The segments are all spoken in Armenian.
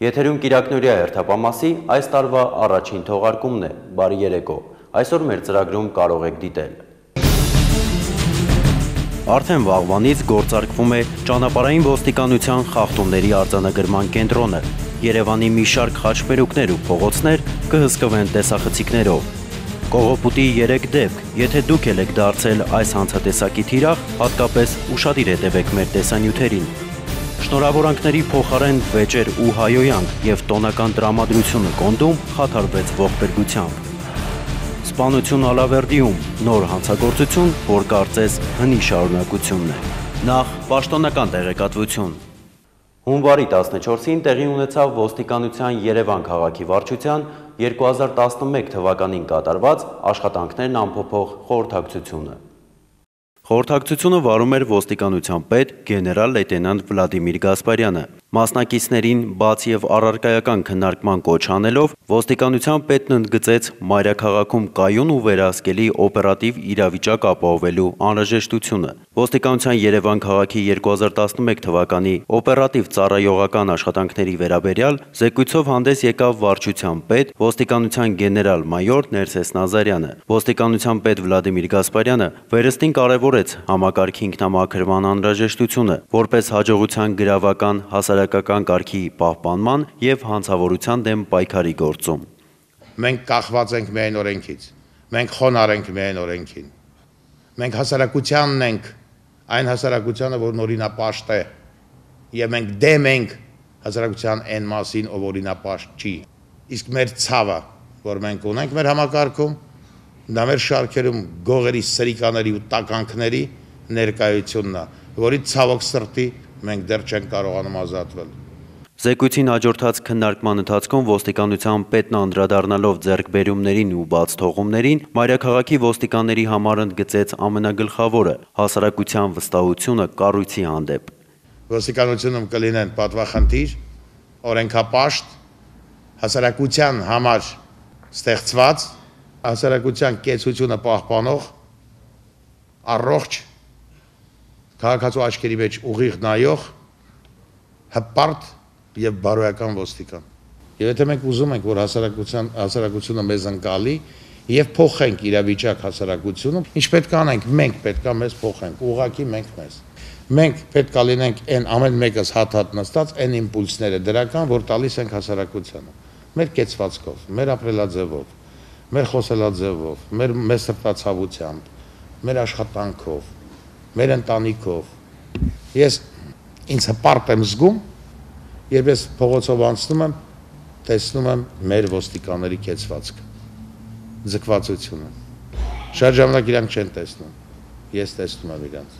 Եթերում Կիրակնորիա հերթապամասի այս տարվա առաջին թողարկումն է, բարի երեկո, այսօր մեր ծրագրում կարող եք դիտել։ Արդեն վաղվանից գործարկվում է ճանապարհային ոստիկանության խախտումների արձանագրման կենտրոնը, Երևանի մի շարք խաչմերուկներ ու փողոցներ կհսկվեն տեսախցիկներով։ Կողոպուտի 3 դեպք, եթե դուք եք դարձել այս հանցատեսակի թիրախ, հատկապես ուշադիր հետևեք մեր տեսանյութերին։ Շնորհավորանքների փոխարեն վեճեր ու հայոյանք և տոնական տրամադրությունը կոնդում խաթարվեց ողբերգությամբ։ Սպանություն Ալավերդիում, նոր հանցագործություն, որ կարծես հնի շարունակությունն է։ Նախ պաշտոնական տեղեկատվություն։ Հունվարի 14-ին տեղի ունեցավ ոստիկանության Երևան քաղաքի վարչության 2011 թվականին կատարված աշխատանքներն ամփոփող խորհրդակցությունը։ Խորհրդակցությունը վարում էր ոստիկանության պետ գեներալ լեյտենանտ Վլադիմիր Գասպարյանը։ Մասնակիցներին բաց և առարկայական քննարկման կոչ անելով, ոստիկանության պետն ընդգծեց մայրաքաղաքում կայուն ու վերահսկելի օպերատիվ իրավիճակ ապահովելու անհրաժեշտությունը։ Ոստիկանության Երևան քաղաքի 2011 թվականի օպերատիվ ծառայողական աշխատանքների վերաբերյալ զեկույցով հանդես եկավ վարչության պետ, ոստիկանության գեներալ-մայոր Ներսես Նազարյանը։ Ոստիկանության պետ Վլադիմիր Գասպարյանը վերստին կարևորեց համակարգի ինքնամաքրման անհրաժեշտությունը, որպես հաջողության գրավական հասարակական կարգի պահպանման և հանցավորության դեմ պայքարի գործում։ Մենք կախված ենք միայն օրենքից, մենք խոնարհ ենք միայն օրենքին, մենք հասարակությանն ենք, այն հասարակությանը, որն օրինապաշտ է, և մենք դեմ ենք հասարակության այն մասին, ով օրինապաշտ չի։ Իսկ մեր ցավը, որ մենք ունենք մեր համակարգում, դա մեր շարքերում գողերի, սրիկաների ու տականքների ներկայությունն է, որից ցավոք սրտի մենք դեռ չենք կարողանում ազատվել։ Զեկույցին հաջորդած քննարկման ընթացքում ոստիկանության պետն անդրադառնալով ձեռքբերումներին ու բաց թողումներին, մայրաքաղաքի ոստիկանների համար ընդգծեց ամենագլխավորը՝ հասարակության վստահությունը կառույցի հանդեպ։ Ոստիկանությունում կլինեն պատվախնդիր, օրենքապաշտ, հասարակության համար ստեղծված, հասարակության կեցությունը պահպանող, առողջ, քաղաքացու աչքերի մեջ ուղիղ նայող, հպարտ և բարոյական ոստիկան։ Եվ եթե մենք ուզում ենք, որ հասարակությունը մեզ ընկալի և փոխենք իրավիճակ հասարակությունում, ինչ պետք է անենք, մենք պետք է մեզ փոխենք, ուղղակի մենք մեզ։ Մենք պետք է լինենք այն ամեն մեկս հատ-հատ նստած այն իմպուլսները դրական, որ տալիս ենք հասարակությանը։ Մեր կեցվածքով, մեր ապրելաձևով, մեր խոսելաձևով, մեր սրտացավությամբ, մեր աշխատանքով, մեր ընտանիքով։ Ես ինձ հպարտ եմ զգում, երբ ես փողոցով անցնում եմ, տեսնում եմ մեր ոստիկանների կեցվածքը, ձգվածությունը։ Շատ ժամանակ իրանք չեն տեսնում, ես տեսնում եմ իրանք։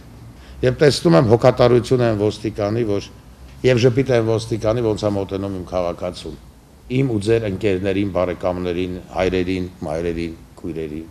Եվ տեսնում եմ հոգատարություն են ոստիկանի, և ժպիտ են ոստիկանի, ոնց է մոտենում իմ քաղաքացուն, իմ ու ձեր ընկերներին, բարեկամներին, հայրերին, մայրերին, քույրերին։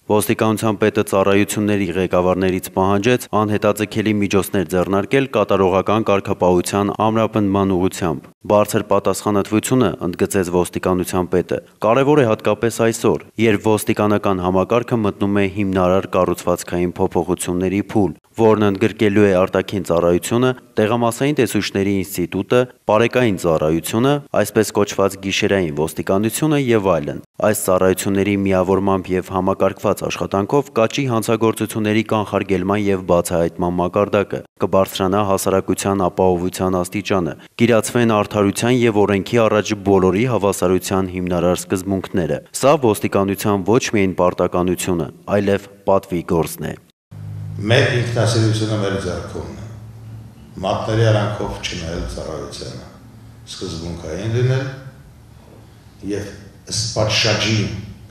Ոստիկանության պետը ծառայությունների ղեկավարներից պահանջեց անհետաձգելի միջոցներ ձեռնարկել կատարողական կարգապահության ամրապնդման ուղղությամբ։ Բարձր պատասխանատվությունը, ընդգծեց ոստիկանության պետը, կարևոր է հատկապես այսօր, երբ ոստիկանական համակարգը մտնում է հիմնարար կառուցվածքային փոփոխությունների փուլ, որն ընդգրկելու է արտաքին ծառայությունը, տեղամասային տեսուչների ինստիտուտը, պարեկային ծառայությունը, այսպես կոչված գիշերային ոստիկանությունը և այլն։ Այս ծառայությունների միավորմամբ և համակարգված աշխատանքով կաճի հանցագործությունների կանխարգելման և բացահայտման մակարդակը, կբարձրանա հասարակության ապահովության աստիճանը, կիրացվեն արդարության և օրենքի առաջ բոլորի հավասարության հիմնարար սկզբունքները։ Սա ոստիկանության ոչ միայն պարտականությունը, այլև պատվի գործն է։ Մեր ինքնասիրությունը մեր ձեռքումն է, մատների արանքով չնայել ծառայությանը, սկզբունքային լինել և պատշաճի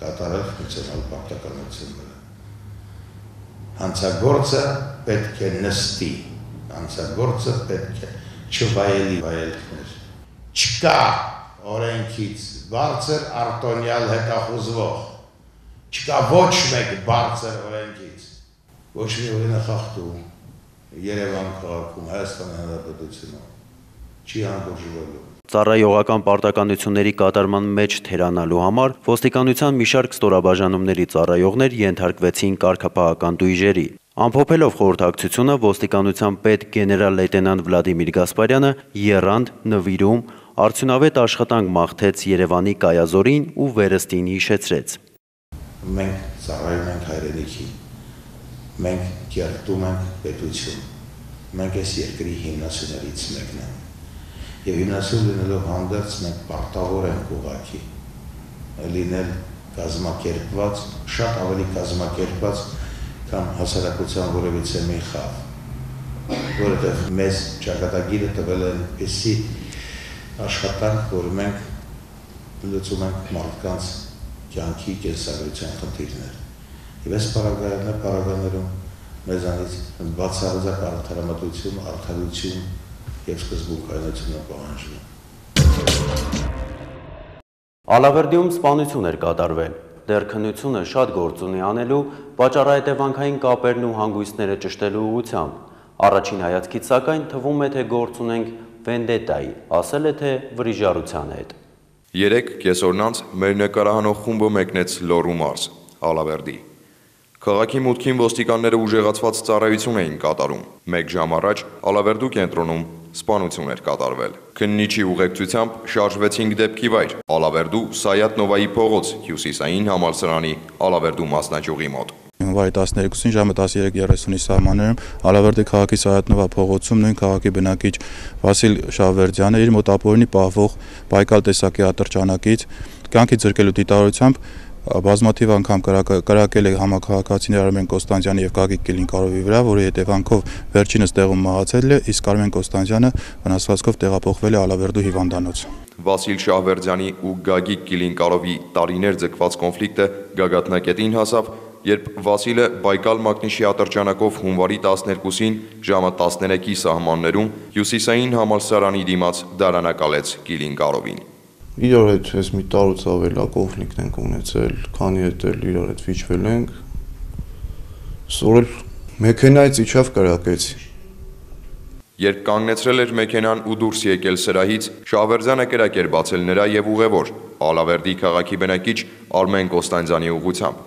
կատարել ֆունկցիոնալ պարտականությունները։ Հանցագործը պետք է նստի, հանցագործը պետք է չվայելի վայելքներ։ Չկա օրենքից բարձր արտոնյալ հետախուզվող, չկա ոչ մեկ բարձր օրենքից, ոչ մի օրինը խախտում Երևան քաղաքում, Հայաստանի Հանրապետությունում չի հանդուրժվելու։ Ծառայողական պարտականությունների կատարման մեջ թերանալու համար ոստիկանության մի շարք ստորաբաժանումների ծառայողներ ենթարկվեցին կարգապահական տույժերի։ Ամփոփելով խորհրդակցությունը, ոստիկանության պետ գեներալ լեյտենանտ Վլադիմիր Գասպարյանը եռանդ, նվիրում, արդյունավետ աշխատանք մաղթեց Երևանի կայազորին ու վերստին հիշեցրեց. Մենք ծառայում ենք հայրենիքին, մենք կերտում ենք պետություն, մենք այս երկրի հիմնասյուներից մեկն ենք, և հիմնասյուն լինելով հանդերձ մենք պարտավոր ենք ուղղակի լինել կազմակերպված, շատ ավելի կազմակերպված, կամ հասարակության որևիցե մի խավ, որովհետև մեզ ճակատագիրը տվել են այսպիսի աշխատանք, որ մենք լուծում ենք մարդկանց կյանքի կենսագրության խնդիրներ։ Եվ այս պարագաներում մեզանից բացառիկ արդարամտություն, արդարություն և սկզբունքայնություն պահանջվում։ Ալավերդիում սպանություն էր կատարվել։ Դեռ քննությունը շատ գործ ունի անելու պատճառահետևանքային կապերն ու հանգույցները ճշտելու ուղղությամբ։ Առաջին հայացքից սակայն թվում է, թե գործ ունենք վենդետայի, ասել է թե վրիժառության հետ։ Երեկ կեսօրն անց մեր նկարահանող խումբը մեկնեց Լոռու մարզ, Ալավերդի։ Քաղաքի մուտքին ոստիկանները ուժեղացված ծառայություն էին կատարում։ Մեկ ժամ առաջ Ալավերդու կենտրոնում սպանություն էր կատարվել։ Քննիչի ուղեկցությամբ շարժվեցինք դեպքի վայր՝ Ալավերդու Սայաթ Նովայի փողոց, հյուսիսային համալսարանի Ալավերդու մասնաճյուղի մոտ։ Հունվարի 12-ին ժամը 13:30-ի սահմաններում Ալավերդի քաղաքի Սայաթ Նովա փողոցում նույն քաղաքի բնակիչ Վասիլ Շահվերդյանը իր մոտ ապօրինի պահվող Բայկալ տեսակի ատրճանակից կյանքի ձրկելու դիտավորությամբ բազմաթիվ անգամ կրակել է համաքաղաքացիներ Արմեն Կոստանջյանի եւ Գագիկ Կիլինկարովի վրա, որի հետևանքով վերջինս տեղում մահացել է, իսկ Արմեն Կոստանջյանը վնասվածքով տեղափոխվել է Ալավերդու հիվանդանոց։ Վասիլ Շահվերդյանի ու Գագիկ Կիլինկարովի տարիներ ձգված կոնֆլիկտը գագաթնակետին հասավ, երբ Վասիլը Բայկալ մակնիշի ատրճանակով հունվարի 12-ին ժամը 13-ի սահմաններում հյուսիսային համալսարանի դիմաց դարանակալեց Կիլինկարովին։ Իրար հետ ես մի տարուց ավել կոնֆլիկտ ենք ունեցել, քանի հետ էլ իրար հետ վիճվել ենք, սորել մեքենայից իջավ կրակեցի։ Երբ կանգնեցրել էր մեքենան ու դուրս եկել սրահից, Շահվերդյանը կրակ էր բացել նրա եւ ուղևոր Ալավերդի քաղաքի բնակիչ Արմեն Կոստանջյանի ուղղությամբ։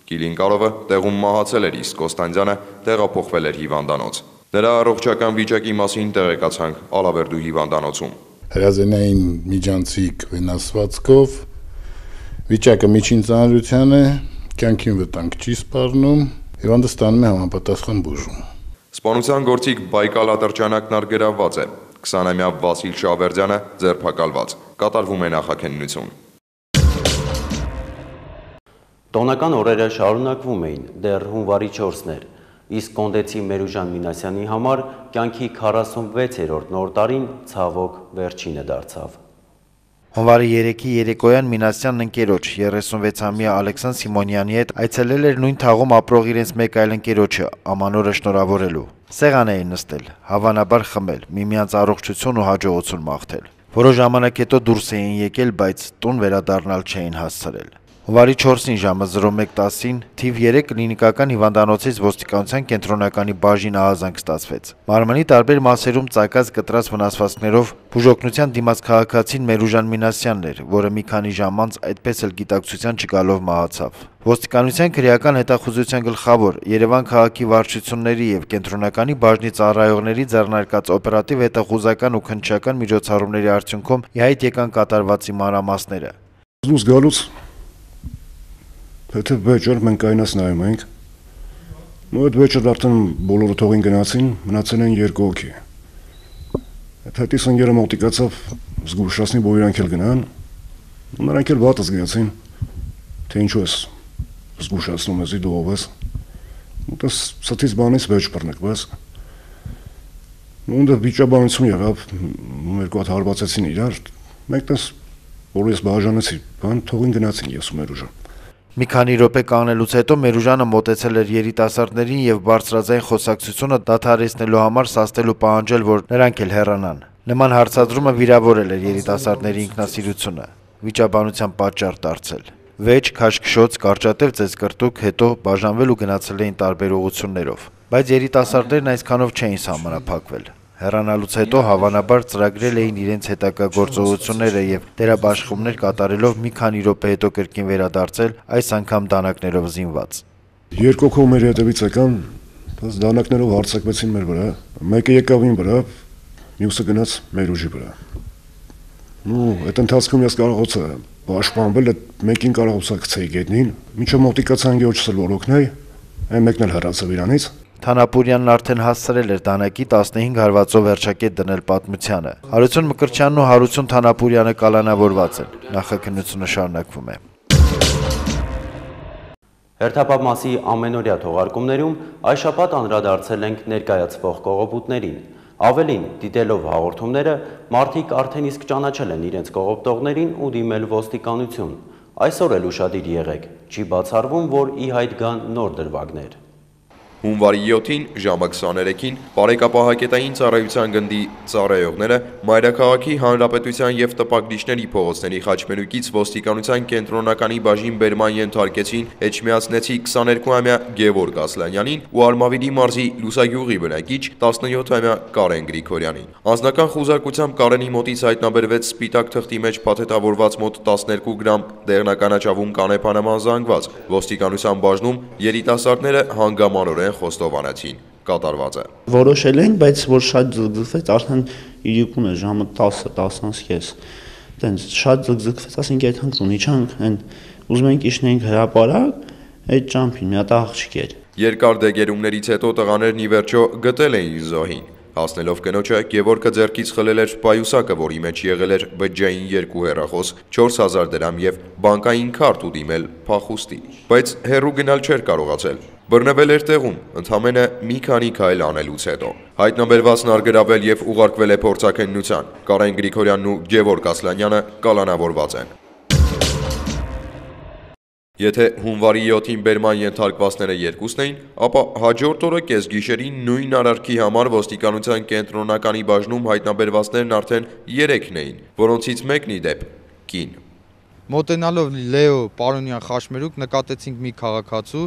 Կիլինկարովը տեղում մահացել էր, իսկ Կոստանջյանը տեղափոխվել էր հիվանդանոց։ Նրա առողջական վիճակի մասին տեղեկացանք Ալավերդու հիվանդանոցում։ Հրազենային միջանցիկ վնասվածքով, վիճակը միջին ծանրության է, կյանքին վտանգ չի սպառնում, հիվանդը ստանում է համապատասխան բուժում։ Սպանության գործիք Բայկալ ատրճանակն արգելավված է, 20-ամյա Վասիլ Շահվերդյանը ձերբակալված, կատարվում է նախաքննություն։ Տոնական օրերը շարունակվում էին, դեռ հունվարի 4-ն էր, իսկ կոնդեցի Մերուժան Մինասյանի համար կյանքի 46-րդ նոր տարին ցավոք վերջինը դարձավ։ Հունվարի 3-ի երեկոյան Մինասյանն ընկերոջ 36-ամյա Ալեքսան Սիմոնյանի հետ այցելել էր նույն թաղում ապրող իրենց մեկ այլ ընկերոջը ամանորը շնորհավորելու։ Սեղան էին նստել, հավանաբար խմել, միմյանց առողջություն ու հաջողություն մաղթել։ Որոշ ժամանակ հետո դուրս էին եկել, բայց տուն վերադառնալ չէին հասցրել։ Հունվարի 4-ին ժամը 01:10-ին թիվ 3 կլինիկական հիվանդանոցից ոստիկանության կենտրոնականի բաժին ահազանգ ստացվեց։ Մարմնի տարբեր մասերում ծակած կտրած վնասվածքներով բուժօգնության դիմաց քաղաքացին Մերուժան Մինասյանն էր, որը մի քանի ժամ անց այդպես էլ գիտակցության չգալով մահացավ։ Ոստիկանության քրեական հետախուզության գլխավոր Երևան քաղաքի վարչությունների եւ կենտրոնականի բաժնի ծառայողների ձեռնարկած օպերատիվ հետախուզական ու քննչական միջոցառումների արդյունքում ի հայտ եկան կատարվածի մանրամասները։ Դուրս գալուց Եթե վեճեր մենք այնաս նայում ենք, ու այդ վեճեր արդեն բոլորը թողին գնացին, մնացել են 2 հոգի։ Այդ հետից ընկերը մոտիկացավ զգուշացնի, որ իրանք էլ գնան, ու նրանք էլ վատը զգացին, թե ինչու ես զգուշացնում ես, դու ով ես։ Ու դες սթից բանից վեճ բռնկվեց։ Ու դա վիճաբանություն եղավ, երկու հատ հարվածեցին իրար, մեկտես որ ես բաժանեցի, բան թողին գնացին ես ու Մերուժան։ Մի քանի րոպե կանգնելուց հետո Մերուժանը մոտեցել էր երիտասարդներին եւ բարձրաձայն խոսակցությունը դադարեցնելու համար սաստել ու պահանջել, որ նրանք էլ հեռանան։ Նման հարցադրումը վիրավորել էր երիտասարդների ինքնասիրությունը, վիճաբանության պատճառ դարձել։ Վեճ, քաշքշոց, կարճատև ծեծկրտուկ, հետո բաժանվել ու գնացել էին տարբեր ուղղություններով։ Բայց երիտասարդներն այսքանով չէին սահմանափակվել։ Հեռանալուց հետո հավանաբար ծրագրել էին իրենց հետագա գործողությունները եւ դերաբաշխումներ կատարելով մի քանի րոպե հետո կրկին վերադարձել, այս անգամ դանակներով զինված։ 2 հոգով մեր հետևից եկան, բայց դանակներով հարձակվեցին մեր վրա։ Մեկը եկավ ին վրա, մյուսը գնաց Մերուժի վրա։ Այդ ընթացքում ես կարողացա պաշտպանվել, այդ մեկին կարողացա գցեի գետնին, մինչև մոտիկացան գեոչսել որ օգնեի, այն մեկն էլ հեռացավ իրանից։ Թանապուրյանն արդեն հասցրել էր դանակի 15 հարվածով վերջակետ դնել պատմությանը։ Հարություն Մկրտչյանն ու Հարություն Թանապուրյանը կալանավորված են։ Նախաքննությունը շարունակվում է։ Հերթապահ ամենօրյա թողարկումներում այս շաբաթ անդրադարձել ենք ներկայացվող կողոպուտներին։ Ավելին, դիտելով հաղորդումները, մարդիկ արդեն իսկ ճանաչել են իրենց կողոպտողներին ու դիմել ոստիկանություն։ Այսօր էլ ուշադիր եղեք, չի բացառվում, որ ի հայտ գան նոր դրվագներ։ Հունվարի 7-ին ժամը 23-ին բարեկապահակետային ծառայության գնդի ծառայողները Մայրաքաղաքի Հանրապետության և Տպագրիչների փողոցների խաչմերուկից ոստիկանության կենտրոնականի բաժին բերման ենթարկեցին Էջմիածնեցի 22-ամյա Գևորգ Ասլանյանին ու Արմավիրի մարզի Լուսագյուղի բնակիչ 17-ամյա Կարեն Գրիգորյանին։ Անձնական խուզարկությամբ Կարենի մոտից հայտնաբերվեց սպիտակ թղթի մեջ փաթեթավորված մոտ 12 գրամ դեղնականաչավուն կանեփանման զանգված։ Ոստիկանության բաժնում երիտասարդները հանգամանորեն խոստովանեցին կատարված է։ Որոշել ենք, բայց որ շատ ձգձգվեց, արդեն իրիկուն է ժամը 10:10:30։ Տենց շատ ձգձգվեց, ասենք այդքան ունիչանք, այն ուզում ենք իջնենք հրապարակ, այդ ճամփին մի հատ աղջիկ էր։ Երկար դեգերումներից հետո տղաներն ի վերջո գտել էին զոհին։ Հասնելով կնոջը, Գևորգը ձեռքից խլել էր պայուսակը, որի մեջ եղել էր բջջային 2 հեռախոս, 4000 դրամ եւ բանկային քարտ ու դիմել փախուստի։ Բայց հեռու գնալ չէր կարողացել։ Բռնվել էր տեղում, ընդամենը մի քանի քայլ անելուց հետո։ Հայտնաբերվածն արգրավել եւ ուղարկվել է փորձաքննության։ Կարեն Գրիգորյանն ու Գևորգ Ասլանյանը կալանավորված են։ Եթե հունվարի 7-ին բերման ենթարկվածները երկուսն էին, ապա հաջորդ օրը կեսգիշերին նույն արարքի համար ոստիկանության կենտրոնականի բաժնում հայտնաբերվածներն արդեն 3-ն էին, որոնցից մեկն ի դեպ կին։ Մոտենալով Լեո Պարոնյան խաչմերուկ նկատեցինք մի քաղաքացու,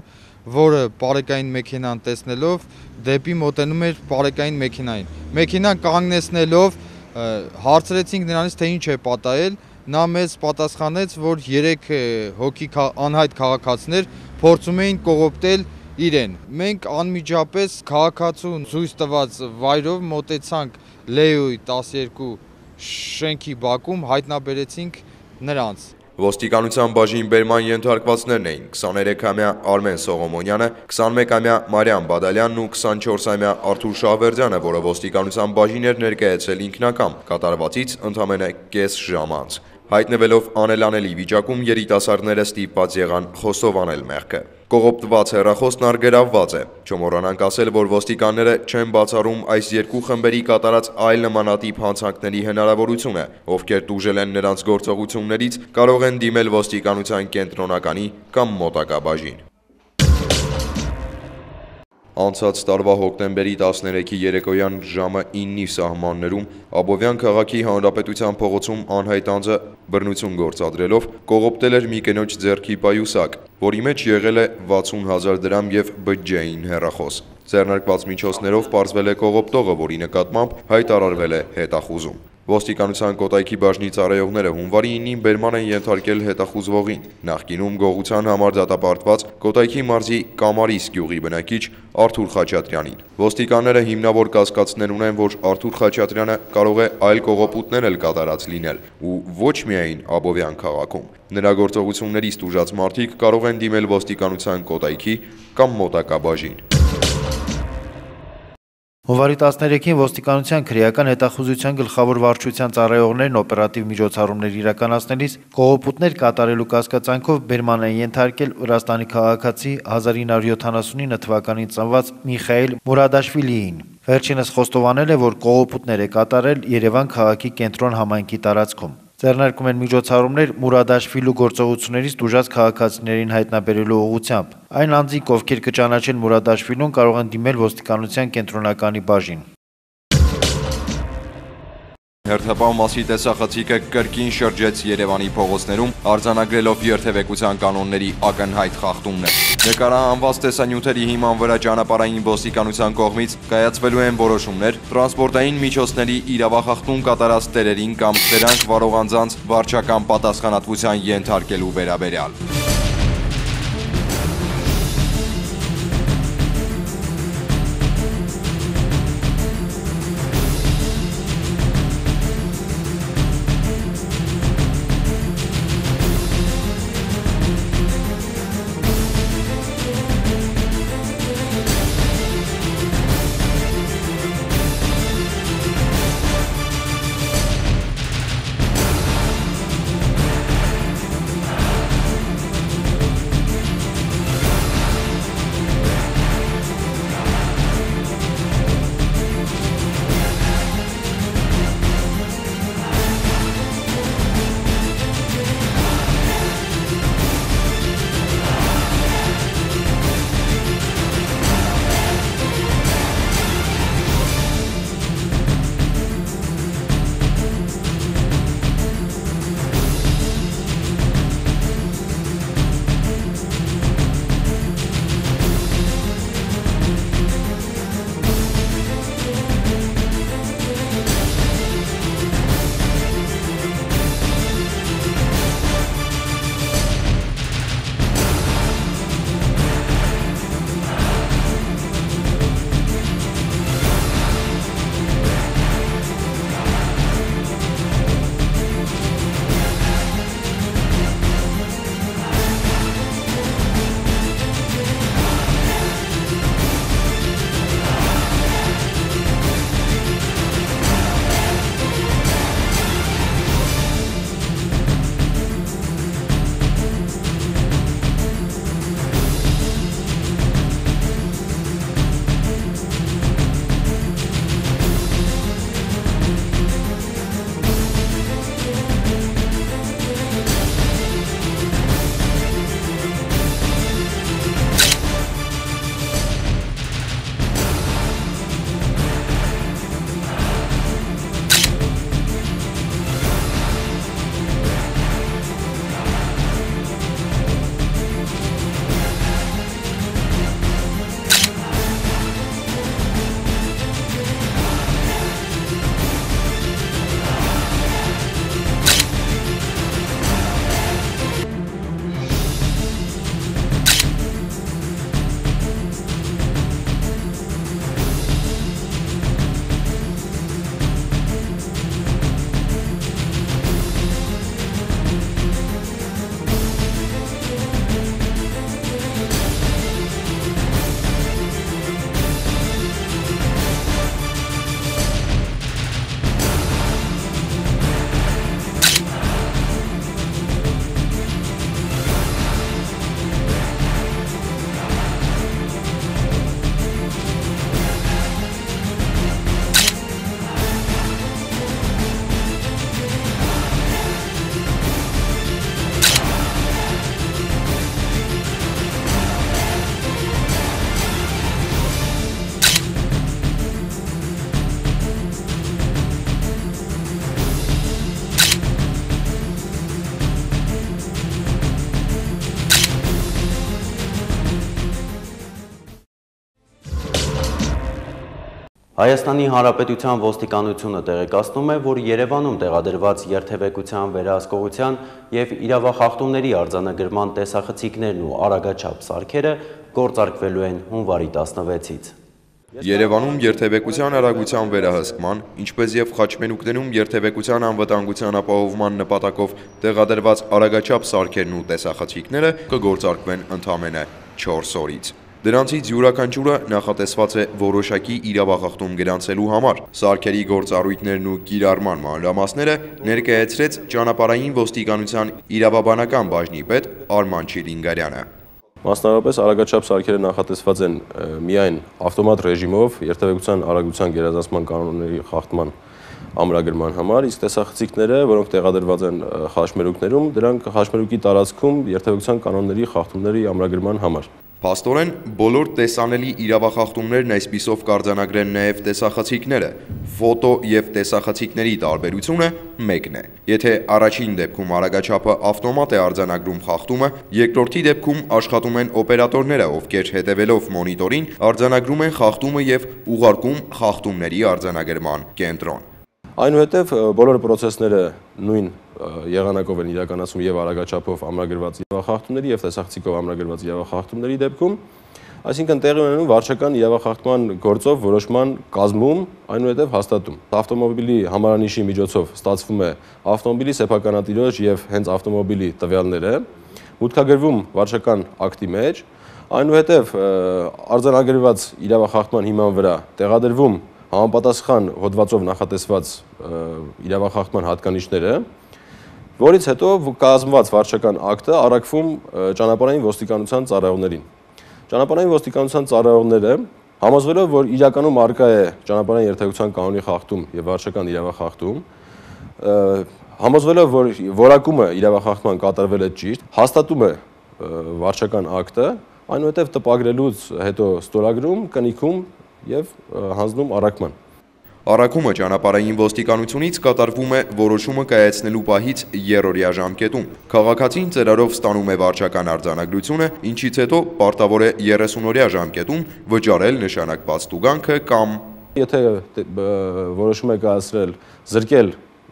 որը պարեկային մեքենան տեսնելով դեպի մոտենում էր պարեկային մեքենային։ Մեքենան կանգնեցնելով հարցրեցինք նրանից, թե ինչ է պատահել։ Նա մեզ պատասխանեց, որ 3 հոգի անհայտ քաղաքացիներ փորձում էին կողոպտել իրեն։ Մենք անմիջապես քաղաքացուն ցույց տված վայրով մոտեցանք Լեոյի 12 շենքի բակում, հայտնաբերեցինք նրանց։ Ոստիկանության բաժին բերման ենթարկվածներն էին 23-ամյա Արմեն Սողոմոնյանը, 21-ամյա Մարիամ Բադալյանն ու 24-ամյա Արթուր Շահվերդյանը, որը ոստիկանության բաժին էր ներկայացել ինքնակամ, կատարվածից ընդամենը կես ժամ անց։ Հայտնվելով անելանելի վիճակում երիտասարդները ստիպված եղան խոստովանել մեղքը։ Կողոպտված հեռախոսն արգելավված է։ Չմոռանանք ասել, որ ոստիկանները չեն բացառում այս երկու խմբերի կատարած այլ նմանատիպ հանցանքների հնարավորությունը, ովքեր տուժել են նրանց գործողություններից, կարող են դիմել ոստիկանության կենտրոնականի կամ մոտակա բաժին։ Անցած տարվա հոկտեմբերի 13-ի երեկոյան ժամը 9-ի սահմաններում Աբովյան քաղաքի Հանրապետության փողոցում անհայտ անձը բռնություն գործադրելով կողոպտել էր մի կնոջ ձեռքի պայուսակ, որի մեջ եղել է 60,000 դրամ եւ բջջային հեռախոս։ Ձեռնարկված միջոցներով պարզվել է կողոպտողը, որի նկատմամբ հայտարարվել է հետախուզում։ Ոստիկանության Կոտայքի բաժնի ծառայողները հունվարի 9-ին բերման են ենթարկել հետախուզվողին, նախկինում գողության համար դատապարտված Կոտայքի մարզի Կամարիս գյուղի բնակիչ Արթուր Խաչատրյանին։ Ոստիկանները հիմնավոր կասկածներ ունեն, որ Արթուր Խաչատրյանը կարող է այլ կողոպուտներ էլ կատարած լինել ու ոչ միայն Աբովյան քաղաքում։ Նրա գործողություններից տուժած մարդիկ կարող են դիմել ոստիկանության Կոտայքի կամ մոտակա բաժին։ Հունվարի 13-ին ոստիկանության քրեական հետախուզության գլխավոր վարչության ծառայողներն օպերատիվ միջոցառումներ իրականացնելիս կողոպուտներ կատարելու կասկածանքով բերման են ենթարկել Վրաստանի քաղաքացի 1979 թվականին ծնված Միխայել Մուրադաշվիլիին։ Վերջինս խոստովանել է, որ կողոպուտներ է կատարել Երևան քաղաքի կենտրոն համայնքի տարածքում։ Ձեռնարկում են միջոցառումներ Մուրադաշվիլու գործողություններից տուժած քաղաքացիներին հայտնաբերելու ուղղությամբ։ Այն անձինք, ովքեր կճանաչեն Մուրադաշվիլուն, կարող են դիմել ոստիկանության կենտրոնականի բաժին։ Հերթապահ մասի տեսախցիկը կրկին շրջեց Երևանի փողոցներում, արձանագրելով երթևեկության կանոնների ակնհայտ խախտումներ։ Նկարահանված տեսանյութերի հիման վրա ճանապարհային ոստիկանության կողմից կայացվելու են որոշումներ տրանսպորտային միջոցների իրավախախտում կատարած տերերին կամ դրանք վարող անձանց վարչական պատասխանատվության ենթարկելու վերաբերյալ։ Հայաստանի Հանրապետության ոստիկանությունը տեղեկացնում է, որ Երևանում տեղադրված երթևեկության վերահսկողության և իրավախախտումների արձանագրման տեսախցիկներն ու արագաչափ սարքերը գործարկվելու են հունվարի 16-ից։ Երևանում երթևեկության արագության վերահսկման, ինչպես և խաչմենուկներում երթևեկության անվտանգության ապահովման նպատակով տեղադրված արագաչափ սարքերն ու տեսախցիկները կգործարկվեն ընդամենը 4 օրից։ Դրանցից յուրաքանչյուրը նախատեսված է որոշակի իրավախախտում գրանցելու համար։ Սարքերի գործառույթներն ու կիրառման մանրամասները ներկայացրեց ճանապարհային ոստիկանության իրավաբանական բաժնի պետ Արման Չիլինգարյանը։ Մասնավորապես արագաչափ սարքերը նախատեսված են միայն ավտոմատ ռեժիմով երթևեկության արագության գերազանցման կանոնների խախտման ամրագրման համար, իսկ տեսախցիկները, որոնք տեղադրված են խաչմերուկներում, դրանք խաչմերուկի տարածքում երթևեկության կանոնների խախտումների ամրագրման համար։ Փաստորեն, բոլոր տեսանելի իրավախախտումներն այսպիսով կարձանագրեն նաև տեսախցիկները։ Ֆոտո և տեսախցիկների տարբերությունը մեկն է։ Եթե առաջին դեպքում արագաչափը ավտոմատ է արձանագրում խախտումը, երկրորդի դեպքում աշխատում են օպերատորները, ովքեր հետևելով մոնիտորին արձանագրում են խախտումը և ուղարկում խախտումների արձանագրման կենտրոն։ Այնուհետև բոլոր պրոցեսները նույն եղանակով են իրականացում և արագաչափով ամրագրված իրավախախտումների և տեսախցիկով ամրագրված իրավախախտումների դեպքում, այսինքն տեղի ունենում վարչական իրավախախտման գործով որոշման կազմում, այնուհետև հաստատում։ Ավտոմոբիլի համարանիշի միջոցով ստացվում է ավտոմոբիլի սեփականատիրոջ և հենց ավտոմոբիլի տվյալները, մուտքագրվում վարչական ակտի մեջ, այնուհետև արձանագրված իրավախախտման հիման վրա տեղադրվում համապատասխան հոդվածով նախատեսված իրավախախտման հատկանիշները, որից հետո կազմված վարչական ակտը առաքվում ճանապարհային ոստիկանության ծառայողներին։ Ճանապարհային ոստիկանության ծառայողները, համոզվելով, որ իրականում առկա է ճանապարհային երթևեկության կանոնի խախտում եւ վարչական իրավախախտում, համոզվելով, որ որակումը իրավախախտման կատարվել է ճիշտ, հաստատում է վարչական ակտը, այնուհետև տպագրելուց հետո ստորագրում, կնիքում և հանձնում առաքման։ Առաքումը ճանապարհային ոստիկանությունից կատարվում է որոշումը կայացնելու պահից 3-օրյա ժամկետում։ Քաղաքացին ծրարով ստանում է վարչական արձանագրությունը, ինչից հետո պարտավոր է 30-օրյա ժամկետում վճարել նշանակված տուգանքը կամ եթե որոշում է կայացրել զրկել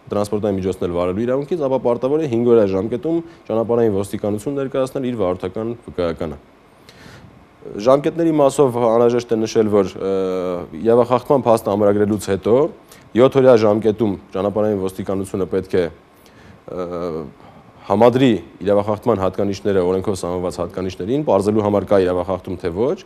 տրանսպորտային միջոցներ վարելու իրավունքից, ապա պարտավոր է 5-օրյա ժամկետում ճանապարհային ոստիկանություն ներկայացնել իր վարորդական վկայականը։ Ժամկետների մասով անհրաժեշտ է նշել, որ իրավախախտման փաստը ամրագրելուց հետո 7-օրյա ժամկետում ճանապարհային ոստիկանությունը պետք է համադրի իրավախախտման հատկանիշները օրենքով սահմանված հատկանիշներին, պարզելու համար կա իրավախախտում թե ոչ,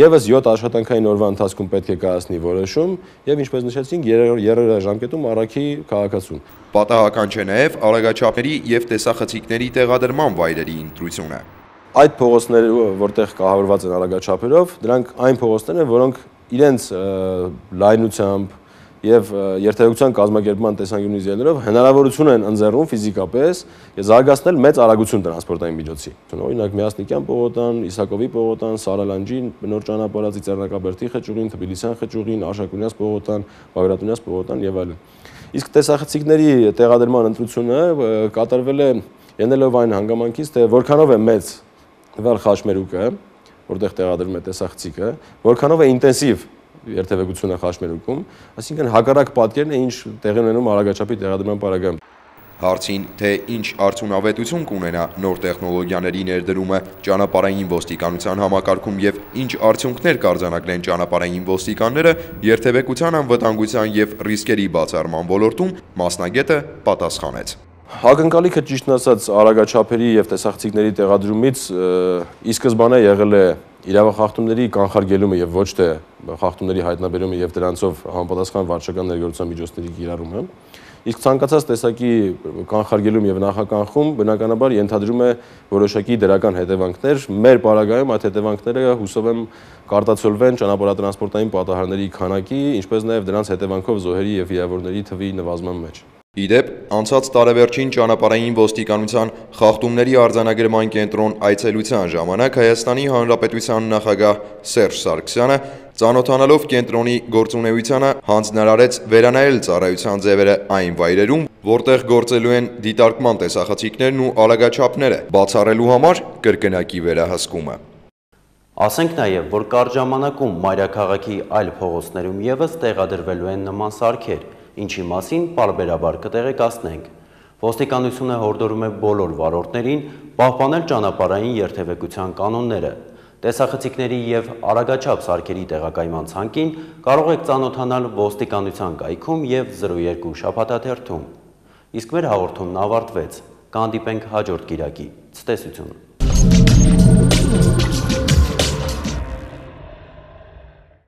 եւս 7 աշխատանքային օրվա ընթացքում պետք է կայացնի որոշում եւ ինչպես նշեցինք 3-օրյա ժամկետում առաքի քաղաքացուն։ Պատահական չէ նաեւ արագաչափների եւ տեսախցիկների տեղադրման վայրերի ընտրությունը։ Այդ փողոցները, որտեղ կահավորված են արագաչափերով, դրանք այն փողոցներն են, որոնք իրենց լայնությամբ եւ երթևեկության կազմակերպման տեսանկյունից ելնելով հնարավորություն են ընձեռում ֆիզիկապես զարգացնել մեծ արագություն տրանսպորտային միջոցի։ Օրինակ Միասնիկյան պողոտան, Իսակովի պողոտան, Սարալանջի նոր ճանապարհացի Ծերնակաբերդի խճուղին, Թբիլիսյան խճուղին, Արշակունյաց պողոտան, Բագրատունյաց պողոտան եւ այլն։ Իսկ տեսախցիկների տեղադրման ընտրությունը կատարվել է ելնելով այն հանգամանքից, թե որքանով է մեծ խաչմերուկը, որտեղ տեղադրվում է տեսախցիկը, որքանով է ինտենսիվ երթևեկությունը խաչմերուկում, այսինքն հակառակ պատկերն է, ինչ տեղի ունենում արագաչափի տեղադրման պարագայում։ Հարցին, թե ինչ արդյունավետություն կունենա նոր տեխնոլոգիաների ներդրումը ճանապարհային ոստիկանության համակարգում եւ ինչ արդյունքներ կարձանագրեն ճանապարհային ոստիկանները երթևեկության անվտանգության եւ ռիսկերի բացառման ոլորտում, մասնագետը պատասխանեց։ Ակնկալիքը ճիշտն ասած արագաչափերի եւ տեսախցիկների տեղադրումից ի սկզբանե եղել է իրավախախտումների կանխարգելումը եւ ոչ թե խախտումների հայտնաբերումը եւ դրանցով համապատասխան վարչական ներգործության միջոցների կիրառումը։ Իսկ ցանկացած տեսակի կանխարգելում եւ նախականխում բնականաբար ենթադրում է որոշակի դրական հետևանքներ։ Մեր պարագայում այդ հետևանքները հուսով եմ կարտացոլվեն ճանապարհատրանսպորտային պատահարների քանակի, ինչպես նաեւ դրանց հետևանքով զոհերի եւ վիրավորների թվի նվազման մեջ։ Իդեպ, անցած տարեվերջին ճանապարհային ոստիկանության խախտումների արձանագրման կենտրոն այցելության ժամանակ Հայաստանի Հանրապետության նախագահ Սերժ Սարգսյանը ծանոթանալով կենտրոնի գործունեությանը հանձնարարեց վերանայել ծառայության ձևերը այն վայրերում, որտեղ գործելու են դիտարկման տեսախցիկներն ու արագաչափները, բացառելու համար կրկնակի վերահսկումը։ Ասենք նաև, որ կարճ ժամանակում մայրաքաղաքի այլ փողոցներում ևս տեղադրվելու են նման սարքեր, ինչի մասին պարբերաբար կտեղեկացնենք։ Ոստիկանությունը հորդորում է բոլոր վարորդներին պահպանել ճանապարհային երթևեկության կանոնները։ Տեսախցիկների և արագաչափ սարքերի տեղակայման ցանկին կարող եք ծանոթանալ ոստիկանության կայքում և 02 շաբաթաթերթում։ Իսկ մեր հաղորդումն ավարտվեց։ Կհանդիպենք հաջորդ կիրակի։ Ցտեսություն։